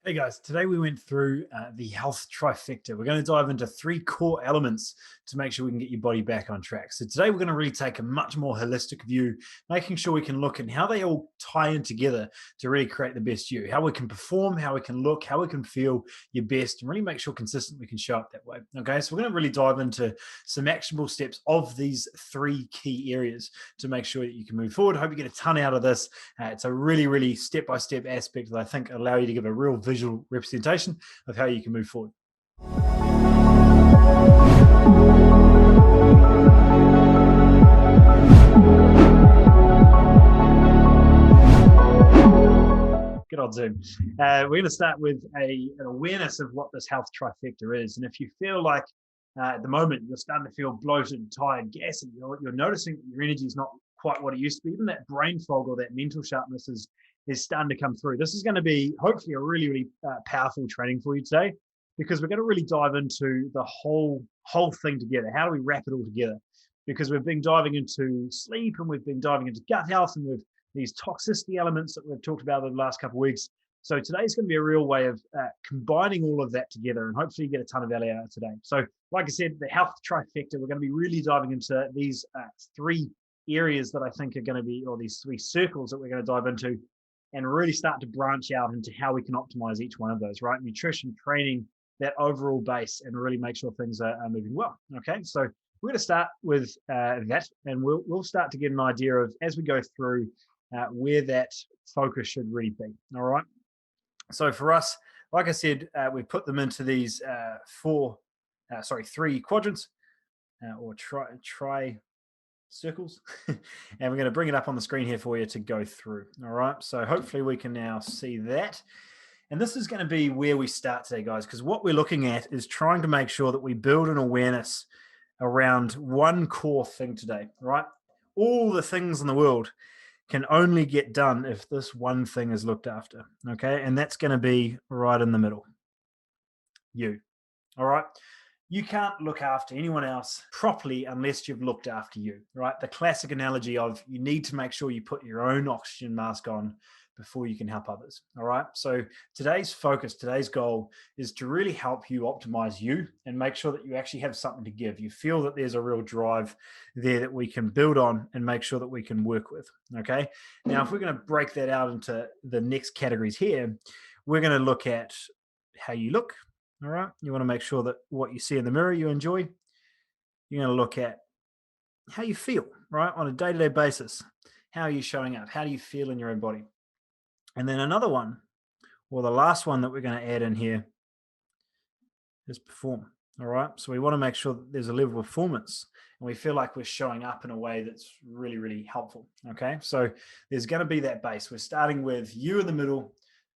Hey guys, today we went through the health trifecta. We're going to dive into three core elements to make sure we can get your body back on track. So today we're going to really take a much more holistic view, making sure we can look at how they all tie in together to really create the best you, how we can perform, how we can look, how we can feel your best, and really make sure consistently we can show up that way. Okay, so we're going to really dive into some actionable steps of these three key areas to make sure that you can move forward. I hope you get a ton out of this. It's a really step-by-step aspect that I think allow you to give a real visual representation of how you can move forward. Good old Zoom. We're going to start with an awareness of what this health trifecta is. And if you feel like at the moment you're starting to feel bloated, tired, gassy, you're noticing that your energy is not quite what it used to be, even that brain fog or that mental sharpness is starting to come through. This is going to be hopefully a really powerful training for you today, because we're going to really dive into the whole thing together. How do we wrap it all together? Because we've been diving into sleep, and we've been diving into gut health, and we've these toxicity elements that we've talked about over the last couple of weeks. So today's going to be a real way of combining all of that together, and hopefully you get a ton of value out of today. So like I said, the health trifecta, we're going to be really diving into these three areas that I think are going to be, or these three circles that we're going to dive into, and really start to branch out into how we can optimize each one of those, right? Nutrition, training, that overall base, and really make sure things are moving well. Okay, so we're going to start with that, and we'll start to get an idea of, as we go through, where that focus should really be. All right. So for us, like I said, we put them into these three quadrants, or try circles. And we're going to bring it up on the screen here for you to go through. All right. So hopefully we can now see that. And this is going to be where we start today, guys, because what we're looking at is trying to make sure that we build an awareness around one core thing today, right? All the things in the world can only get done if this one thing is looked after. Okay. And that's going to be right in the middle. You. All right. You can't look after anyone else properly unless you've looked after you, right? The classic analogy of you need to make sure you put your own oxygen mask on before you can help others. All right. So today's focus, today's goal is to really help you optimize you and make sure that you actually have something to give. You feel that there's a real drive there that we can build on and make sure that we can work with. Okay. Now, if we're going to break that out into the next categories here, we're going to look at how you look. All right. You want to make sure that what you see in the mirror you enjoy. You're going to look at how you feel, right? On a day to day basis. How are you showing up? How do you feel in your own body? And then another one, or the last one that we're going to add in here, is perform. All right. So we want to make sure that there's a level of performance and we feel like we're showing up in a way that's really helpful. Okay. So there's going to be that base. We're starting with you in the middle.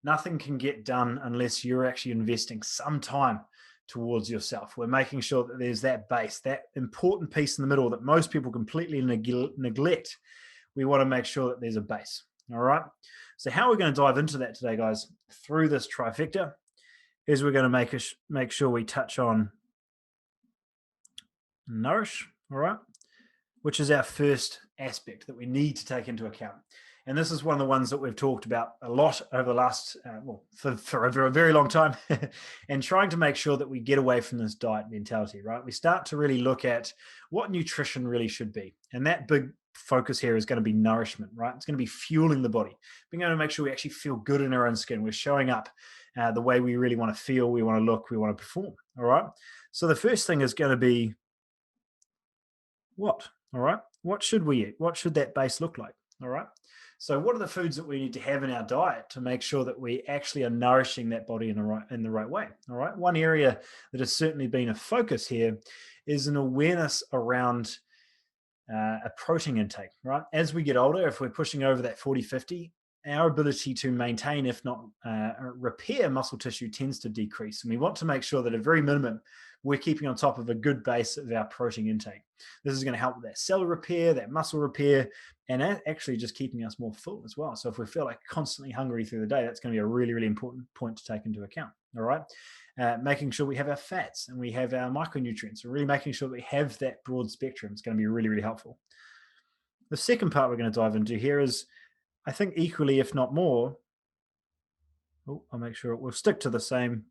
Nothing can get done unless you're actually investing some time towards yourself. We're making sure that there's that base, that important piece in the middle that most people completely neglect. We want to make sure that there's a base. All right. So how we're going to dive into that today, guys, through this trifecta, is we're going to make sure we touch on nourish. All right. Which is our first aspect that we need to take into account. And this is one of the ones that we've talked about a lot over the last, for a very long time, and trying to make sure that we get away from this diet mentality, right? We start to really look at what nutrition really should be. And that big focus here is going to be nourishment, right? It's going to be fueling the body, being able to make sure we actually feel good in our own skin. We're showing up the way we really want to feel, we want to look, we want to perform, all right? So the first thing is going to be what? All right. What should we eat? What should that base look like? All right. So, what are the foods that we need to have in our diet to make sure that we actually are nourishing that body in the right way? All right. One area that has certainly been a focus here is an awareness around a protein intake, right? As we get older, if we're pushing over that 40-50, our ability to maintain, if not repair muscle tissue tends to decrease. And we want to make sure that at very minimum, we're keeping on top of a good base of our protein intake. This is going to help with that cell repair, that muscle repair, and actually just keeping us more full as well. So if we feel like constantly hungry through the day, that's going to be a really important point to take into account. All right. Making sure we have our fats and we have our micronutrients. So really making sure that we have that broad spectrum is going to be really helpful. The second part we're going to dive into here is, I think equally, if not more, Oh, I'll make sure we'll stick to the same.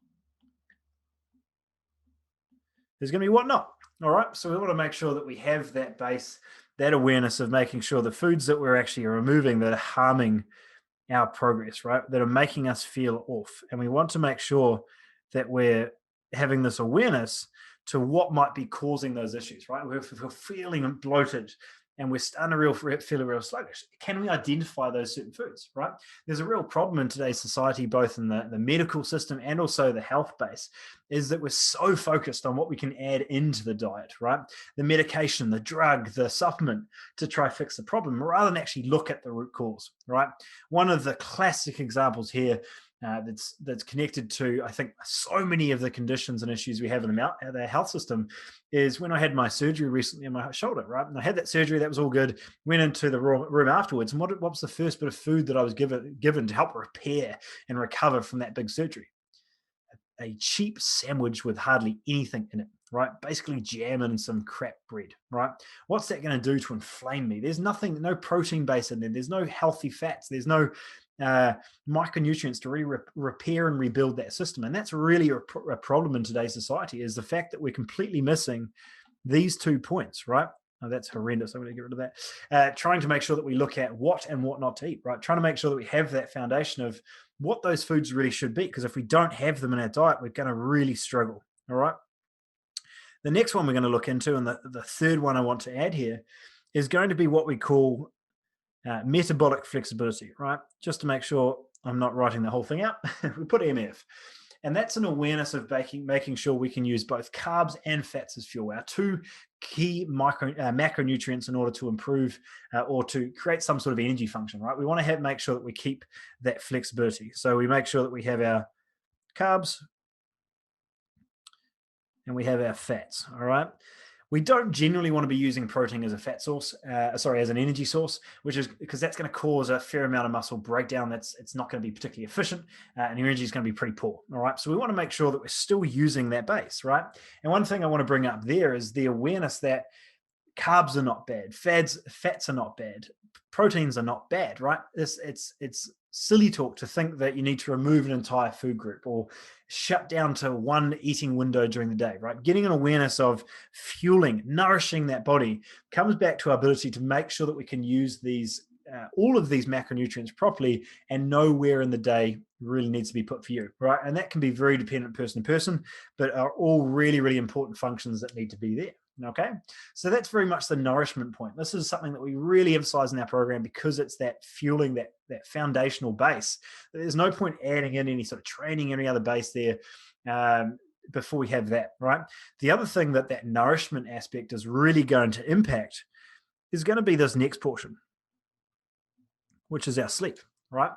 There's going to be what not. All right. So we want to make sure that we have that base, that awareness of making sure the foods that we're actually removing that are harming our progress, right? That are making us feel off. And we want to make sure that we're having this awareness to what might be causing those issues, right? If we're feeling bloated and we're starting to feel real sluggish, can we identify those certain foods, right? There's a real problem in today's society, both in the medical system and also the health base, is that we're so focused on what we can add into the diet, right? The medication, the drug, the supplement to try fix the problem rather than actually look at the root cause, right? One of the classic examples here that's connected to, I think, so many of the conditions and issues we have in the health system is when I had my surgery recently on my shoulder, right? And I had that surgery, that was all good. Went into the room afterwards, and what was the first bit of food that I was given to help repair and recover from that big surgery? A cheap sandwich with hardly anything in it, right? Basically jam and some crap bread, right? What's that going to do to inflame me? There's nothing, no protein base in there. There's no healthy fats. There's no micronutrients to really repair and rebuild that system. And that's really a problem in today's society, is the fact that we're completely missing these 2 points, right? Oh, that's horrendous. I'm going to get rid of that. Trying to make sure that we look at what and what not to eat, right? Trying to make sure that we have that foundation of what those foods really should be. Because if we don't have them in our diet, we're going to really struggle. All right. The next one we're going to look into, and the third one I want to add here, is going to be what we call metabolic flexibility, right? Just to make sure I'm not writing the whole thing out, we put MF. And that's an awareness of making sure we can use both carbs and fats as fuel, our two key macronutrients, in order to improve or to create some sort of energy function, right? We want to make sure that we keep that flexibility. So we make sure that we have our carbs and we have our fats, all right? We don't generally want to be using protein as a fat source, as an energy source, which is because that's going to cause a fair amount of muscle breakdown. It's not going to be particularly efficient, and your energy is going to be pretty poor. All right, so we want to make sure that we're still using that base, right? And one thing I want to bring up there is the awareness that carbs are not bad, fats are not bad, proteins are not bad, right? It's silly talk to think that you need to remove an entire food group or shut down to one eating window during the day, right? Getting an awareness of fueling, nourishing that body comes back to our ability to make sure that we can use these all of these macronutrients properly and know where in the day really needs to be put for you, right? And that can be very dependent person to person, but are all really, really important functions that need to be there. Okay, so that's very much the nourishment point. This is something that we really emphasize in our program because it's that fueling, that foundational base. There's no point adding in any sort of training, any other base there before we have that, right? The other thing that nourishment aspect is really going to impact is going to be this next portion, which is our sleep, right?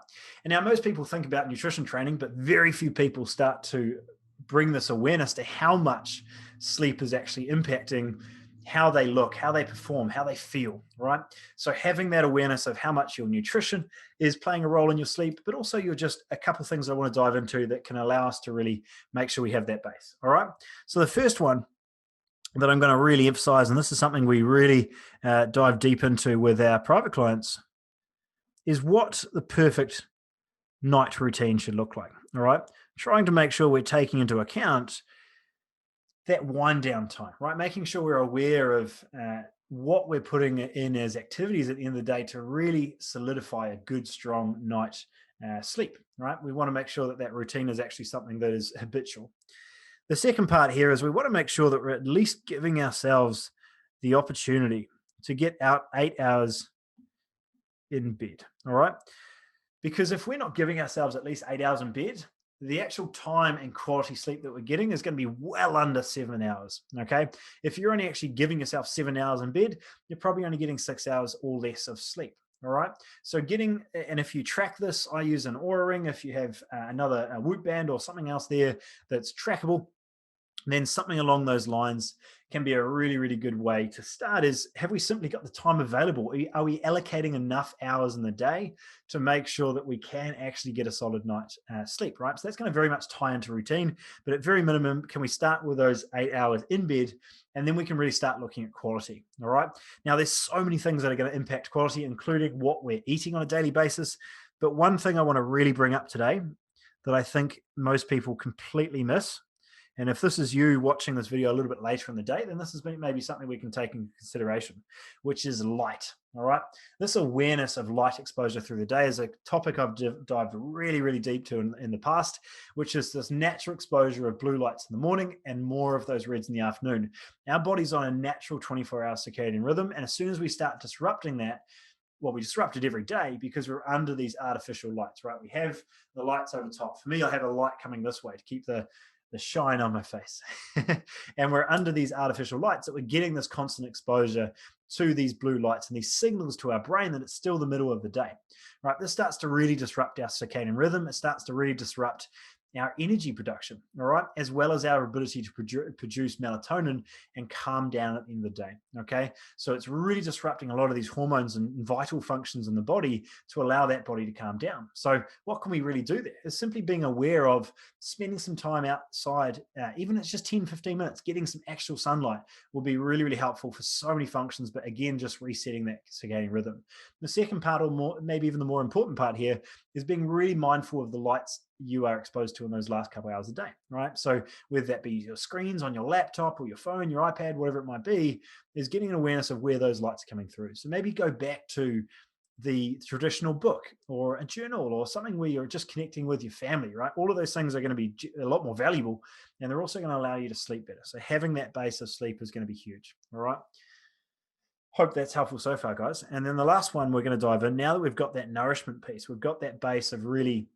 And now most people think about nutrition training, but very few people start to bring this awareness to how much sleep is actually impacting how they look, how they perform, how they feel, right? So having that awareness of how much your nutrition is playing a role in your sleep, but also you're just a couple of things I want to dive into that can allow us to really make sure we have that base. All right. So the first one that I'm going to really emphasize, and this is something we really dive deep into with our private clients, is what the perfect night routine should look like. All right. Trying to make sure we're taking into account that wind down time, right? Making sure we're aware of what we're putting in as activities at the end of the day to really solidify a good, strong night sleep, right? We want to make sure that routine is actually something that is habitual. The second part here is we want to make sure that we're at least giving ourselves the opportunity to get out 8 hours in bed, all right? Because if we're not giving ourselves at least 8 hours in bed, the actual time and quality sleep that we're getting is going to be well under 7 hours. Okay. If you're only actually giving yourself 7 hours in bed, you're probably only getting 6 hours or less of sleep. All right. So and if you track this, I use an Oura ring. If you have another Whoop band or something else there that's trackable, then something along those lines can be a really, really good way to start. Is have we simply got the time available? Are we allocating enough hours in the day to make sure that we can actually get a solid night's sleep, right? So that's going to very much tie into routine, but at very minimum, can we start with those 8 hours in bed, and then we can really start looking at quality, all right? Now, there's so many things that are going to impact quality, including what we're eating on a daily basis, but one thing I want to really bring up today that I think most people completely miss. And if this is you watching this video a little bit later in the day, then this is maybe something we can take into consideration, which is light. All right. This awareness of light exposure through the day is a topic I've dived really, really deep to in the past, which is this natural exposure of blue lights in the morning and more of those reds in the afternoon. Our body's on a natural 24-hour circadian rhythm. And as soon as we start disrupting that, well, we disrupt it every day because we're under these artificial lights, right? We have the lights over top. For me, I have a light coming this way to keep the shine on my face. And we're under these artificial lights that we're getting this constant exposure to these blue lights and these signals to our brain that it's still the middle of the day, right? This starts to really disrupt our circadian rhythm. It starts to really disrupt our energy production, all right, as well as our ability to produce melatonin and calm down at the end of the day, okay? So it's really disrupting a lot of these hormones and vital functions in the body to allow that body to calm down. So what can we really do there? Is simply being aware of spending some time outside, even if it's just 10, 15 minutes, getting some actual sunlight will be really, really helpful for so many functions, but again, just resetting that circadian rhythm. The second part, or more, maybe even the more important part here, is being really mindful of the lights you are exposed to in those last couple of hours a day, right? So whether that be your screens on your laptop or your phone, your iPad, whatever it might be, is getting an awareness of where those lights are coming through. So maybe go back to the traditional book or a journal or something where you're just connecting with your family, right? All of those things are going to be a lot more valuable, and they're also going to allow you to sleep better. So having that base of sleep is going to be huge, all right? Hope that's helpful so far, guys. And then the last one we're going to dive in, now that we've got that nourishment piece, we've got that base of really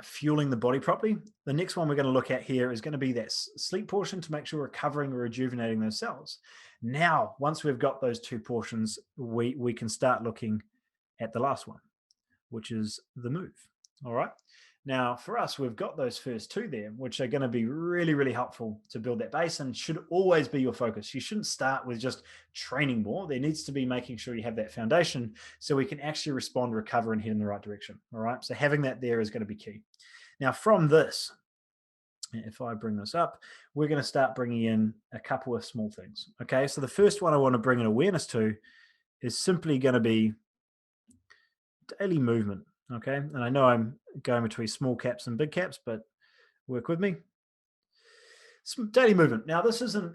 fueling the body properly. The next one we're going to look at here is going to be that sleep portion to make sure we're recovering or rejuvenating those cells. Now, once we've got those two portions, we can start looking at the last one, which is the move. All right. Now, for us, we've got those first two there, which are going to be really, really helpful to build that base and should always be your focus. You shouldn't start with just training more. There needs to be making sure you have that foundation so we can actually respond, recover, and head in the right direction. All right. So having that there is going to be key. Now, from this, if I bring this up, we're going to start bringing in a couple of small things. Okay. So the first one I want to bring an awareness to is simply going to be daily movement. Okay. And I know I'm going between small caps and big caps, but work with me. Some daily movement. Now, this isn't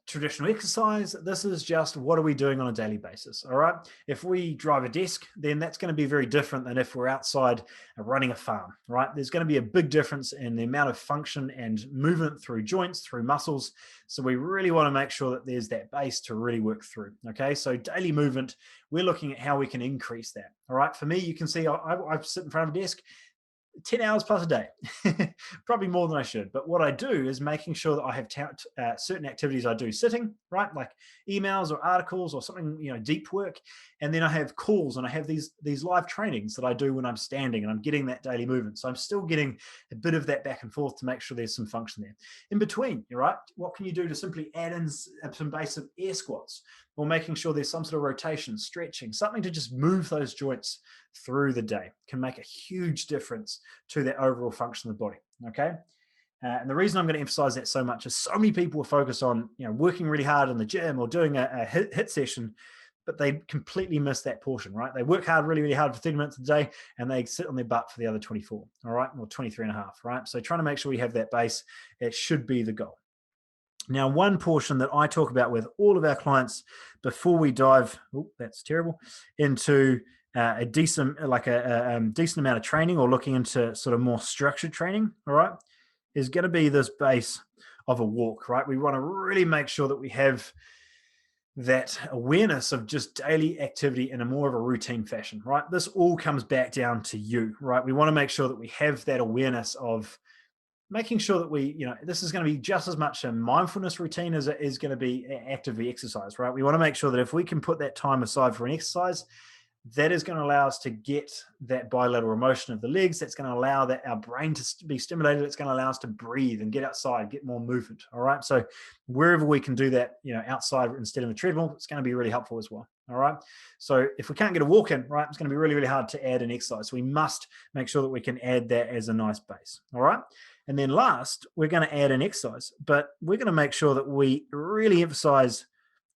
traditional exercise. This is just what are we doing on a daily basis. All right. If we drive a desk, then that's going to be very different than if we're outside running a farm, right? There's going to be a big difference in the amount of function and movement through joints, through muscles. So we really want to make sure that there's that base to really work through. Okay. So daily movement, we're looking at how we can increase that. All right. For me, you can see I sit in front of a desk 10 hours plus a day, probably more than I should. But what I do is making sure that I have certain activities I do sitting, right? Like emails or articles or something, deep work. And then I have calls and I have these live trainings that I do when I'm standing and I'm getting that daily movement. So I'm still getting a bit of that back and forth to make sure there's some function there. In between, right? What can you do to simply add in some basic air squats or making sure there's some sort of rotation, stretching, something to just move those joints through the day can make a huge difference to the overall function of the body. Okay. And the reason I'm going to emphasize that so much is so many people are focused on, working really hard in the gym or doing a hit session, but they completely miss that portion, right? They work hard, really, really hard for 30 minutes a day and they sit on their butt for the other 24, all right, or 23 and a half, right? So trying to make sure we have that base, it should be the goal. Now, one portion that I talk about with all of our clients before we dive, that's terrible, into a decent amount of training or looking into sort of more structured training, all right, is going to be this base of a walk, right? We want to really make sure that we have that awareness of just daily activity in a more of a routine fashion, right? This all comes back down to you, right? We want to make sure that we have that awareness of making sure that we, this is going to be just as much a mindfulness routine as it is going to be actively exercise, right? We want to make sure that if we can put that time aside for an exercise, that is going to allow us to get that bilateral motion of the legs. That's going to allow that our brain to be stimulated. It's going to allow us to breathe and get outside, get more movement. All right. So wherever we can do that, outside instead of a treadmill, it's going to be really helpful as well. All right. So if we can't get a walk in, right, it's going to be really, really hard to add an exercise. So we must make sure that we can add that as a nice base. All right. And then last, we're going to add an exercise, but we're going to make sure that we really emphasize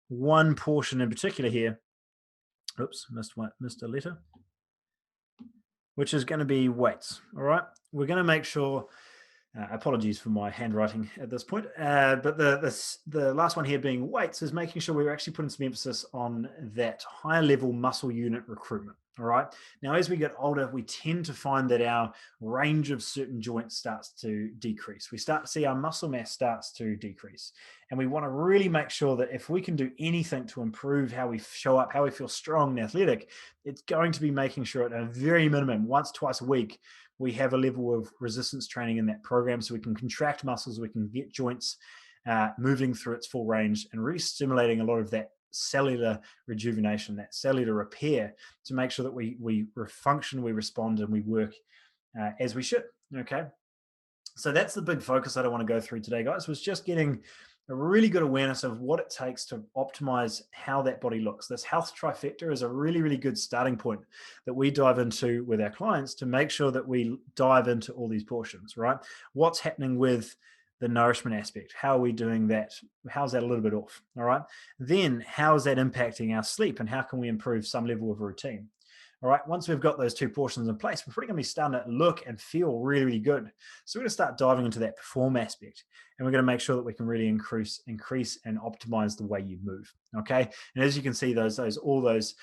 one portion in particular here. Oops, missed a letter. Which is going to be weights. All right. we're going to make sure. Apologies for my handwriting at this point. But the last one here being weights is making sure we're actually putting some emphasis on that higher level muscle unit recruitment. All right. Now, as we get older, we tend to find that our range of certain joints starts to decrease. We start to see our muscle mass starts to decrease. And we want to really make sure that if we can do anything to improve how we show up, how we feel strong and athletic, it's going to be making sure at a very minimum, once, twice a week, we have a level of resistance training in that program so we can contract muscles, we can get joints moving through its full range and really stimulating a lot of that cellular rejuvenation, that cellular repair to make sure that we function, we respond, and we work as we should. Okay. So that's the big focus that I want to go through today, guys, was just getting a really good awareness of what it takes to optimize how that body looks. This health trifecta is a really, really good starting point that we dive into with our clients to make sure that we dive into all these portions, right? What's happening with the nourishment aspect? How are we doing that? How's that a little bit off? All right. Then how is that impacting our sleep and how can we improve some level of routine? All right, once we've got those two portions in place, we're probably going to be starting to look and feel really, really good. So we're going to start diving into that perform aspect, and we're going to make sure that we can really increase, and optimize the way you move. Okay, and as you can see, all those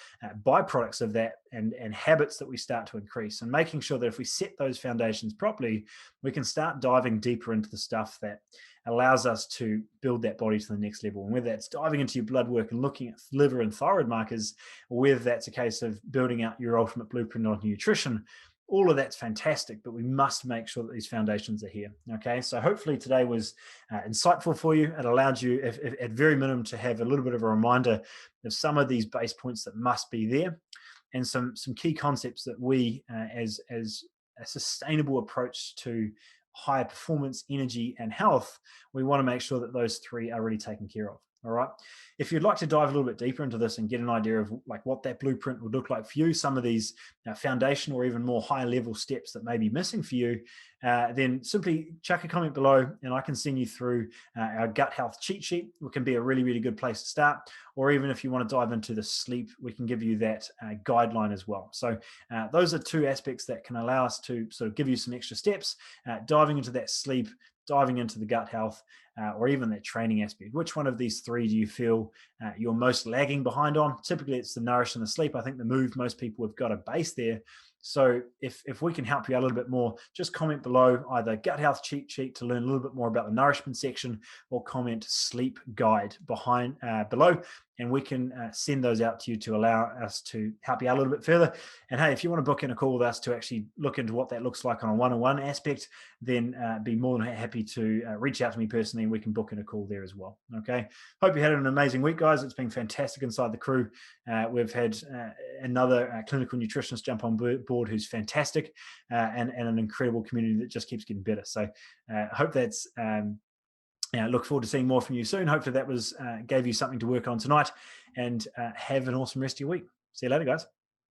byproducts of that and habits that we start to increase, and making sure that if we set those foundations properly, we can start diving deeper into the stuff that allows us to build that body to the next level. And whether that's diving into your blood work and looking at liver and thyroid markers, or whether that's a case of building out your ultimate blueprint on nutrition, all of that's fantastic, but we must make sure that these foundations are here. Okay, so hopefully today was insightful for you. It allowed you, if at very minimum, to have a little bit of a reminder of some of these base points that must be there, and some key concepts that we, as a sustainable approach to higher performance, energy, and health, we want to make sure that those three are really taken care of. All right. If you'd like to dive a little bit deeper into this and get an idea of like what that blueprint would look like for you, some of these foundation or even more higher level steps that may be missing for you, then simply chuck a comment below and I can send you through our gut health cheat sheet. It can be a really, really good place to start. Or even if you want to dive into the sleep, we can give you that guideline as well. So those are two aspects that can allow us to sort of give you some extra steps, diving into that sleep, diving into the gut health, or even that training aspect. Which one of these three do you feel you're most lagging behind on? Typically, it's the nourish and the sleep. I think the move, most people have got a base there. So if we can help you out a little bit more, just comment below either gut health cheat sheet to learn a little bit more about the nourishment section, or comment sleep guide below, and we can send those out to you to allow us to help you out a little bit further. And hey, if you want to book in a call with us to actually look into what that looks like on a one-on-one aspect, then be more than happy to reach out to me personally, and we can book in a call there as well. Okay. Hope you had an amazing week, guys. It's been fantastic inside the crew. We've had another clinical nutritionist jump on board who's fantastic, and an incredible community that just keeps getting better. So I hope that's look forward to seeing more from you soon. Hopefully that was gave you something to work on tonight, and have an awesome rest of your week. See you later, guys.